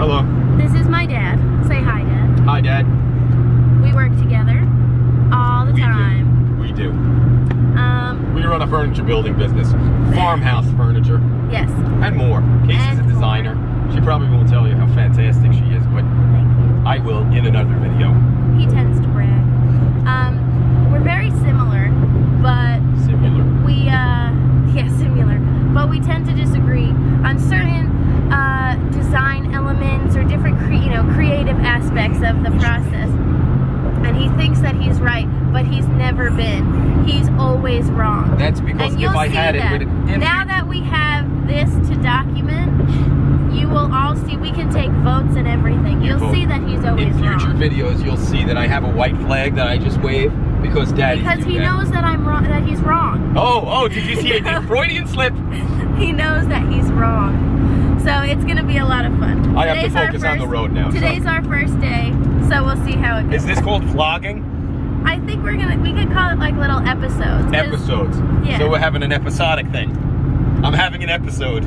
Hello. This is my dad. Say hi, Dad. Hi, Dad. We work together all the time. We do. We run a furniture building business. Farmhouse furniture. Yes. And more. Casey's a designer. She probably won't tell you how fantastic she is, but Thank you. I will in another video. He tends to brag. We're very similar, but Similar. similar. But we tend to disagree on certain design elements or different, creative aspects of the process. And he thinks that he's right, but he's never been. He's always wrong. That's because if I had it with it. Now that we have this to document, you will all see. We can take votes and everything. You'll see that he's always wrong. In future videos, you'll see that I have a white flag that I just wave because Daddy's Because he knows that I'm wrong. That he's wrong. Oh! Did you see a Freudian slip? He knows that he's wrong. So it's gonna be a lot of fun. I have to focus on the road now. Today's our first day, so we'll see how it goes. Is this called vlogging? I think we could call it like little episodes. Episodes. Yeah. So we're having an episodic thing. I'm having an episode.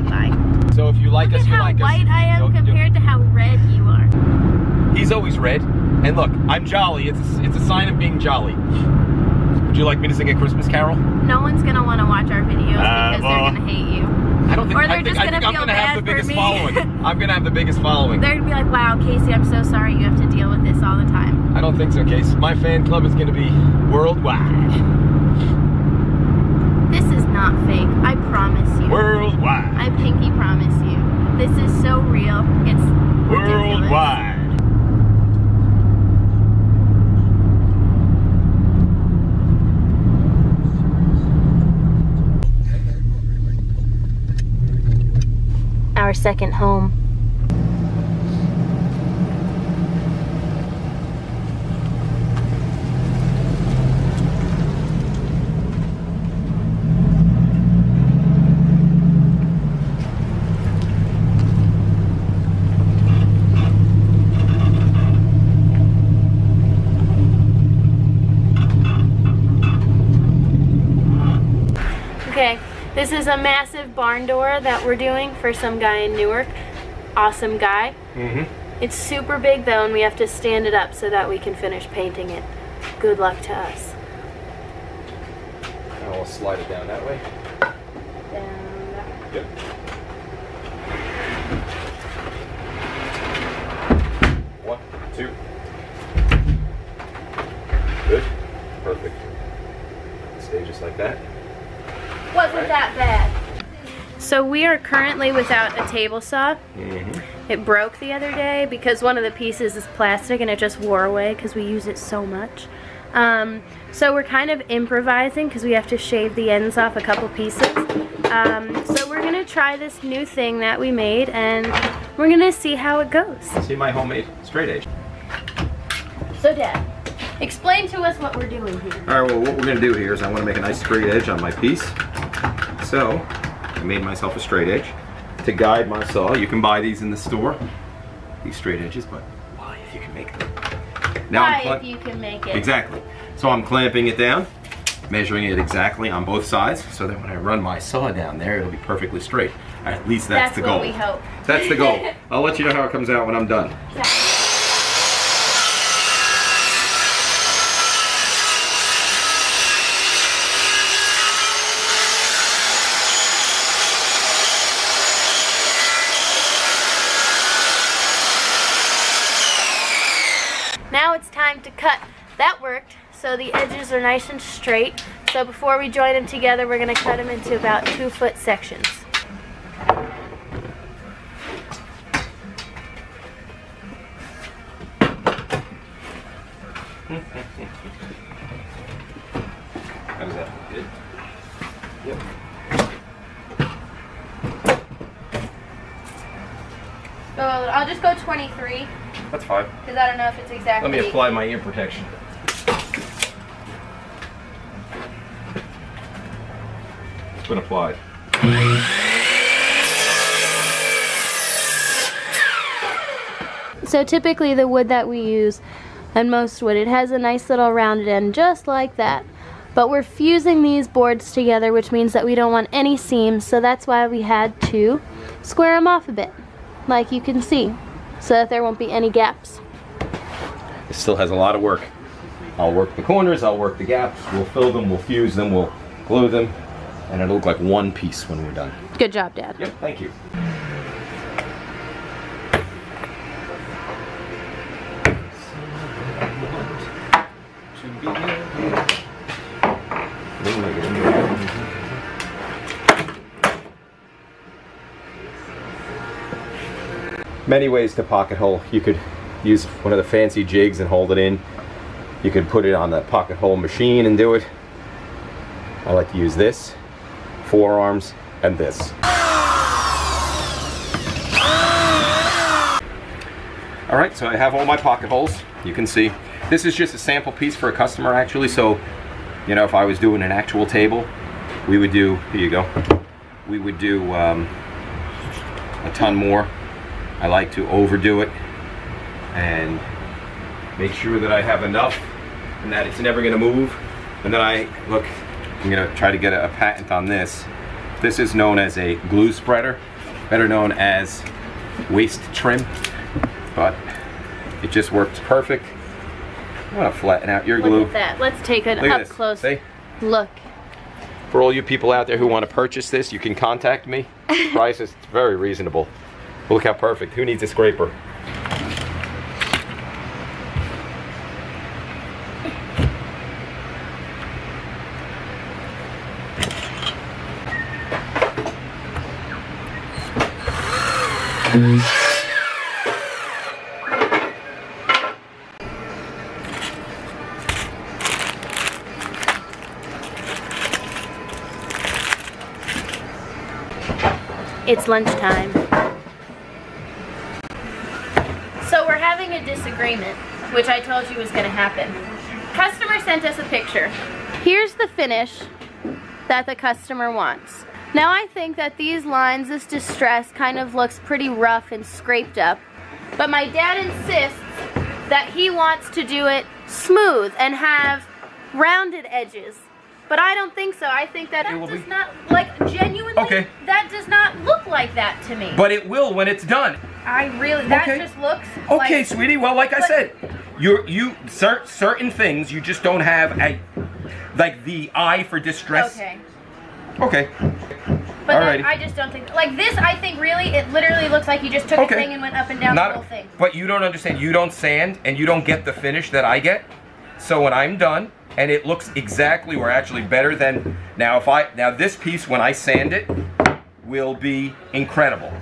Bye. So if you like Look us, at you how like us. white I am compared to how red you are. He's always red. And look, I'm jolly. It's a sign of being jolly. Would you like me to sing a Christmas carol? No one's gonna want to watch our videos because they're gonna hate you. I don't think. Or they're I think, just I think gonna I'm feel gonna have bad the biggest for me. following. I'm gonna have the biggest following. They're gonna be like, wow, Casey, I'm so sorry you have to deal with this all the time. I don't think so, Case. My fan club is gonna be worldwide. This is not fake. I promise you. Worldwide. I pinky promise you. This is so real. It's ridiculous. Worldwide. Our second home. Okay, this is a massive barn door that we're doing for some guy in Newark. Awesome guy. It's super big though, and we have to stand it up so that we can finish painting it. Good luck to us. Now we'll slide it down that way. Down that way. Yep. One, two. Good. Perfect. Stay just like that. Wasn't that bad. So we are currently without a table saw. It broke the other day because one of the pieces is plastic and it just wore away because we use it so much. So we're kind of improvising because we have to shave the ends off a couple pieces. So we're gonna try this new thing that we made and we're gonna see how it goes. See my homemade straight edge. So Dad, explain to us what we're doing here. Alright, well what we're going to do here is I want to make a nice straight edge on my piece. So, I made myself a straight edge to guide my saw. You can buy these in the store, these straight edges, but why if you can make them? Now Why if you can make it? Exactly. So I'm clamping it down, measuring it exactly on both sides, so that when I run my saw down there, it'll be perfectly straight. At least that's the goal. That's what we hope. That's the goal. I'll let you know how it comes out when I'm done. Now it's time to cut. That worked, so the edges are nice and straight. So before we join them together, we're going to cut them into about 2-foot sections. How does that look? Good? Yep. So I'll just go 23. That's fine. Because I don't know if it's exactly. Let me apply my ear protection. It's been applied. So typically the wood that we use, and most wood, it has a nice little rounded end just like that. But we're fusing these boards together, which means that we don't want any seams, so that's why we had to square them off a bit. like you can see, so that there won't be any gaps. It still has a lot of work. I'll work the corners, I'll work the gaps, we'll fill them, we'll fuse them, we'll glue them, and it'll look like one piece when we're done. Good job, Dad. Yep, thank you. Many ways to pocket hole. You could use one of the fancy jigs and hold it in. You could put it on the pocket hole machine and do it. I like to use this, forearms, and this. All right, so I have all my pocket holes. You can see this is just a sample piece for a customer, actually. So, you know, if I was doing an actual table, we would do, here you go, we would do a ton more. I like to overdo it and make sure that I have enough and that it's never gonna move. And then I'm gonna try to get a patent on this. This is known as a glue spreader, better known as waist trim, but it just works perfect. I'm gonna flatten out your glue. Look at that. Let's take an up close look. For all you people out there who want to purchase this, you can contact me. Price is very reasonable. Look how perfect. Who needs a scraper? It's lunchtime. So we're having a disagreement, which I told you was going to happen. Customer sent us a picture. Here's the finish that the customer wants. Now I think that these lines, this distress kind of looks pretty rough and scraped up, but my dad insists that he wants to do it smooth and have rounded edges. But I don't think so. I think that it does not, like, genuinely, that does not look like that to me. But it will when it's done. That just looks okay, like, sweetie. Well, like I said, certain things you just don't have like the eye for distress. Okay. Okay. But I just don't think, like this, I think really, it literally looks like you just took a thing and went up and down the whole thing. But you don't understand. You don't sand and you don't get the finish that I get. So when I'm done, and it looks exactly, or actually better than, now this piece, when I sand it, will be incredible.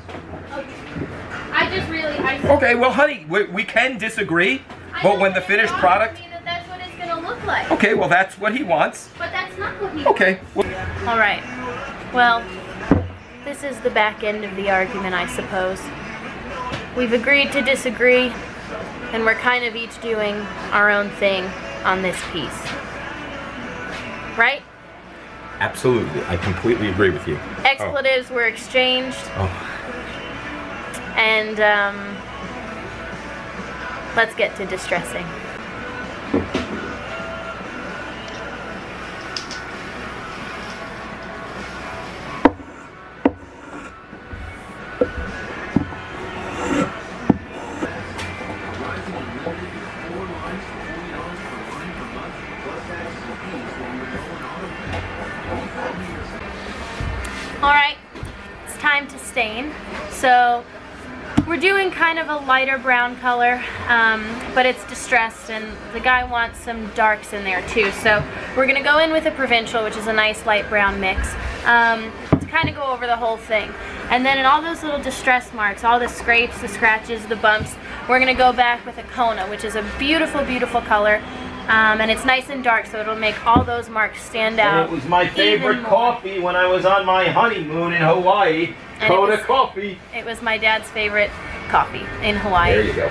Okay, well honey, we can disagree, but when the finished product... That's what it's gonna look like. Okay, well that's what he wants. But that's not what he wants. Okay. All right, well, this is the back end of the argument, I suppose. We've agreed to disagree, and we're kind of each doing our own thing on this piece. Right? Absolutely, I completely agree with you. Expletives were exchanged. And let's get to distressing. Alright, it's time to stain. So we're doing kind of a lighter brown color, but it's distressed and the guy wants some darks in there too. So we're gonna go in with a Provincial, which is a nice light brown mix, to kind of go over the whole thing. And then in all those little distress marks, all the scrapes, the scratches, the bumps, we're gonna go back with a Kona, which is a beautiful, beautiful color. And it's nice and dark, so it'll make all those marks stand out. And it was my favorite coffee when I was on my honeymoon in Hawaii. Kona coffee. It was my dad's favorite coffee in Hawaii. There you go.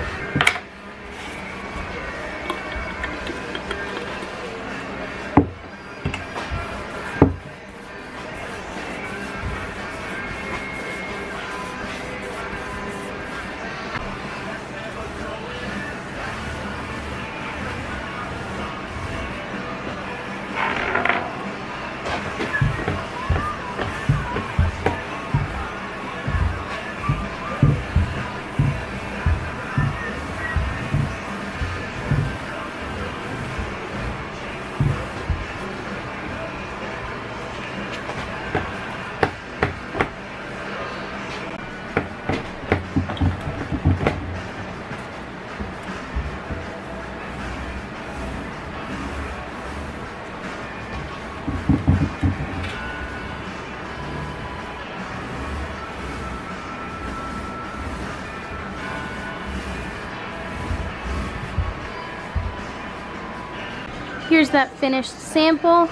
here's that finished sample.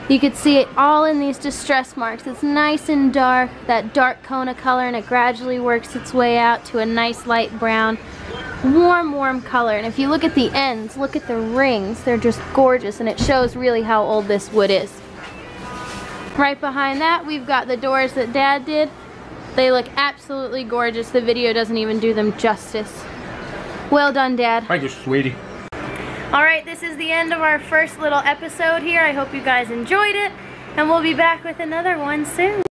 You could see it all in these distress marks. It's nice and dark, that dark Kona color, and it gradually works its way out to a nice light brown. Warm color. And if you look at the ends, look at the rings. They're just gorgeous, and it shows really how old this wood is. Right behind that, we've got the doors that Dad did. They look absolutely gorgeous. The video doesn't even do them justice. Well done, Dad. Thank you, sweetie. Alright, this is the end of our first little episode here. I hope you guys enjoyed it, and we'll be back with another one soon.